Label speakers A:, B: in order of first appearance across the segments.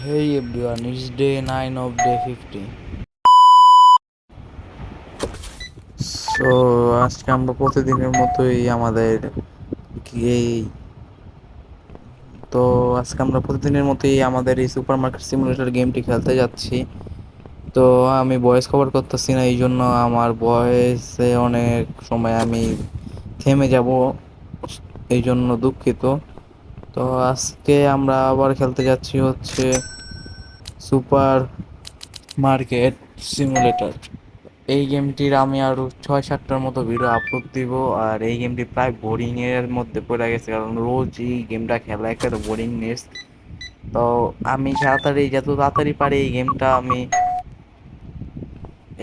A: Hey everyone, it's day 9 of day 50. So আজকে আমরা প্রতিদিনের মতোই আমাদের এই তো আজকে আমরা প্রতিদিনের মতোই আমাদের এই সুপার মার্কেট সিমুলেটর গেমটি খেলতে যাচ্ছি। তো আমি ভয়েস কভার করতেছি না, এই জন্য আমার ভয়েসে অনেক সময় আমি থেমে যাব, এই জন্য দুঃখিত। তো আজকে আমরা আবার খেলতে যাচ্ছি হচ্ছে সুপার মার্কেট সিমুলেটর। এই গেমটির আমি আরও 6-7টার মতো ভিডিও আপলোড দিব। আর এই গেমটি প্রায় বোরিংয়ের মধ্যে পড়ে গেছে, কারণ রোজ এই গেমটা খেলা একটা তো বোরিংনেস। তো আমি যত তাড়াতাড়ি পারি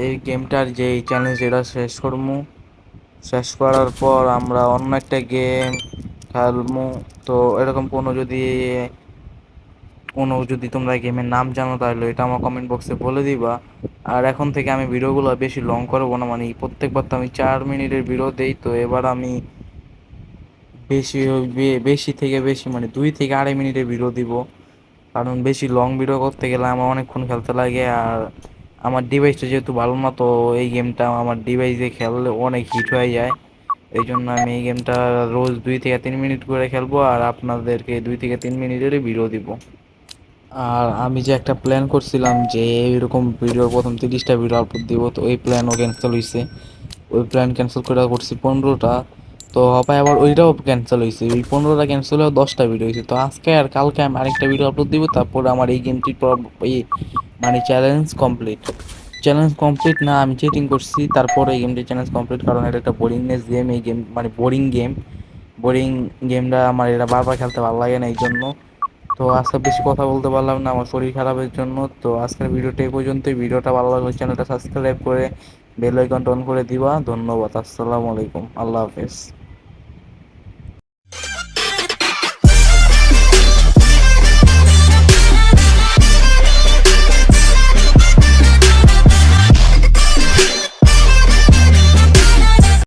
A: এই গেমটার যে চ্যালেঞ্জ এটা শেষ করবো। শেষ করার পর আমরা অন্য একটা গেম খেলবো। তো এরকম কোনো যদি তোমরা গেমের নাম জানো তাহলে এটা আমার কমেন্ট বক্সে বলে দিবা। আর এখন থেকে আমি ভিডিওগুলো বেশি লং করবো না, মানে প্রত্যেকবার তো আমি 4 মিনিটের ভিডিও দেই। তো এবার আমি বেশি বেশি থেকে বেশি মানে 2 থেকে আড়াই মিনিটের ভিডিও দিব, কারণ বেশি লং ভিডিও করতে গেলে আমার অনেকক্ষণ খেলতে লাগে। আর আমার ডিভাইসটা যেহেতু ভালো না, তো এই গেমটা আমার ডিভাইসে খেললে অনেক হিট হয়ে যায়। এই জন্য আমি এই গেমটা রোজ 2 থেকে 3 মিনিট করে খেলবো, আর আপনাদেরকে 2 থেকে 3 মিনিটেরই ভিডিও দিব। আর আমি যে একটা প্ল্যান করছিলাম যে এরকম ভিডিওর প্রথম 30টা ভিডিও আপলোড দিব, তো ওই প্ল্যানও ক্যান্সেল হয়েছে। ওই প্ল্যান ক্যান্সেল করে করছি 15টা। তো হবে আবার ওইটাও ক্যান্সেল হয়েছে, ওই 15টা ক্যান্সেল হয়ে 10টা ভিডিও হয়েছে। তো আজকে আর কালকে আমি আরেকটা ভিডিও আপলোড দিব, তারপর আমার এই গেমটির এই মানে চ্যালেঞ্জ কমপ্লিট না, আমি চেটিং করছি তারপর এই গেমটি চ্যালেঞ্জ কমপ্লিট, কারণ এটা একটা বোরিংনেস গেম। এই গেম মানে বোরিং গেমটা আমার এটা বারবার খেলতে ভালো লাগে না, এই জন্য। তো আজকে বেশি কথা বলতে পারলাম না আমার শরীর খারাপের জন্য। তো আজকের ভিডিওটা এই পর্যন্তই। ভিডিওটা ভালো লাগলে চ্যানেলটা সাবস্ক্রাইব করে বেল আইকনটা অন করে দিবা। ধন্যবাদ। আসসালামু আলাইকুম, আল্লাহ হাফেজ।